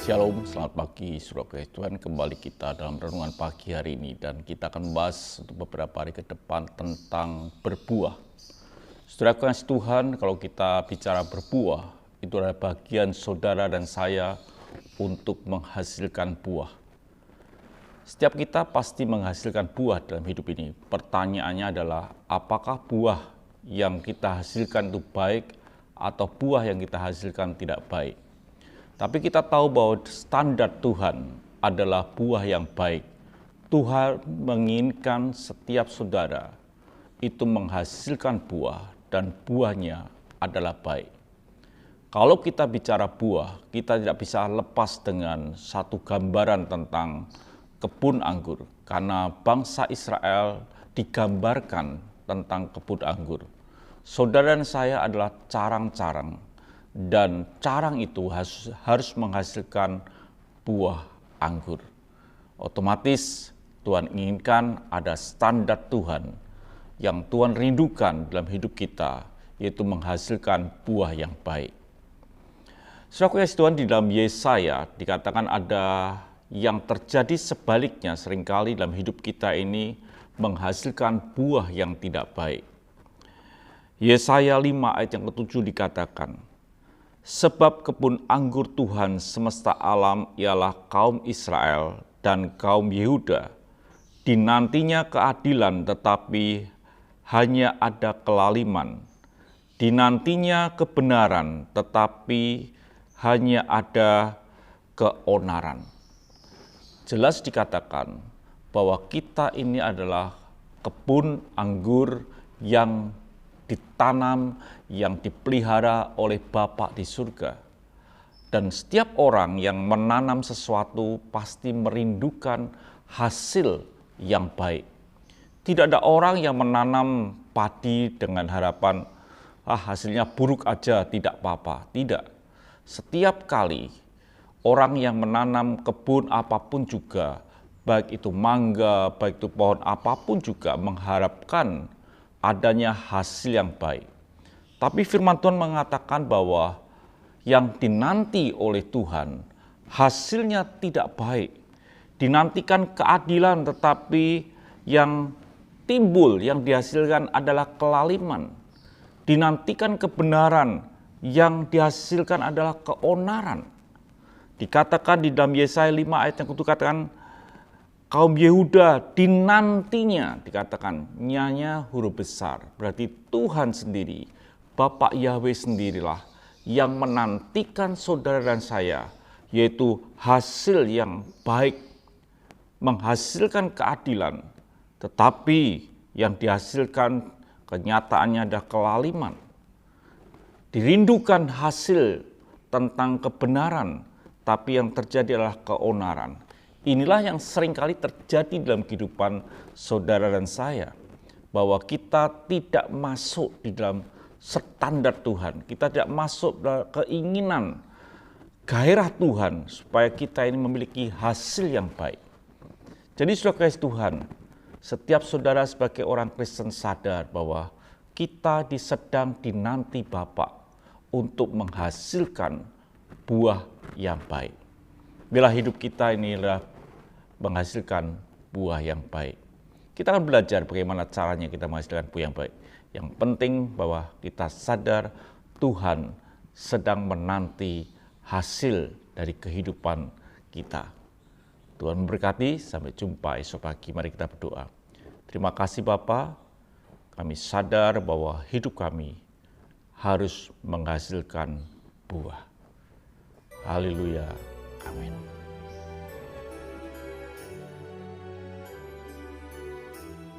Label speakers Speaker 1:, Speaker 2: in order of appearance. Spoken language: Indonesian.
Speaker 1: Shalom, selamat pagi Saudara Tuhan. Kembali kita dalam renungan pagi hari ini dan kita akan membahas untuk beberapa hari ke depan tentang berbuah. Saudara kasih Tuhan, kalau kita bicara berbuah, itu adalah bagian saudara dan saya untuk menghasilkan buah. Setiap kita pasti menghasilkan buah dalam hidup ini. Pertanyaannya adalah apakah buah yang kita hasilkan itu baik atau buah yang kita hasilkan tidak baik. Tapi kita tahu bahwa standar Tuhan adalah buah yang baik. Tuhan menginginkan setiap saudara itu menghasilkan buah dan buahnya adalah baik. Kalau kita bicara buah, kita tidak bisa lepas dengan satu gambaran tentang kebun anggur. Karena bangsa Israel digambarkan tentang kebun anggur. Saudara dan saya adalah carang-carang. Dan carang itu harus menghasilkan buah anggur. Otomatis Tuhan inginkan ada standar Tuhan yang Tuhan rindukan dalam hidup kita, yaitu menghasilkan buah yang baik. Saudara kasih Tuhan, di dalam Yesaya dikatakan ada yang terjadi sebaliknya seringkali dalam hidup kita ini menghasilkan buah yang tidak baik. Yesaya 5 ayat yang ke-7 dikatakan, sebab kebun anggur Tuhan semesta alam ialah kaum Israel dan kaum Yehuda. Dinantinya keadilan tetapi hanya ada kelaliman. Dinantinya kebenaran tetapi hanya ada keonaran. Jelas dikatakan bahwa kita ini adalah kebun anggur yang ditanam, yang dipelihara oleh Bapa di surga. Dan setiap orang yang menanam sesuatu pasti merindukan hasil yang baik. Tidak ada orang yang menanam padi dengan harapan, hasilnya buruk aja, tidak apa-apa. Tidak. Setiap kali orang yang menanam kebun apapun juga, baik itu mangga, baik itu pohon apapun juga, mengharapkan adanya hasil yang baik. Tapi firman Tuhan mengatakan bahwa yang dinanti oleh Tuhan hasilnya tidak baik. Dinantikan keadilan tetapi yang timbul, yang dihasilkan adalah kelaliman. Dinantikan kebenaran, yang dihasilkan adalah keonaran. Dikatakan di dalam Yesaya 5 ayat yang katakan, kaum Yehuda dinantinya, dikatakan nyanya huruf besar. Berarti Tuhan sendiri, Bapak Yahweh sendirilah yang menantikan saudara dan saya, yaitu hasil yang baik, menghasilkan keadilan. Tetapi yang dihasilkan kenyataannya ada kelaliman. Dirindukan hasil tentang kebenaran, tapi yang terjadi adalah keonaran. Inilah yang seringkali terjadi dalam kehidupan saudara dan saya. Bahwa kita tidak masuk di dalam standar Tuhan. Kita tidak masuk dalam keinginan, gairah Tuhan supaya kita ini memiliki hasil yang baik. Jadi saudara kasih Tuhan, setiap saudara sebagai orang Kristen sadar bahwa kita sedang dinanti Bapa untuk menghasilkan buah yang baik. Bila hidup kita ini adalah menghasilkan buah yang baik. Kita akan belajar bagaimana caranya kita menghasilkan buah yang baik. Yang penting bahwa kita sadar Tuhan sedang menanti hasil dari kehidupan kita. Tuhan memberkati, sampai jumpa esok pagi. Mari kita berdoa. Terima kasih Bapa, kami sadar bahwa hidup kami harus menghasilkan buah. Haleluya. Amin.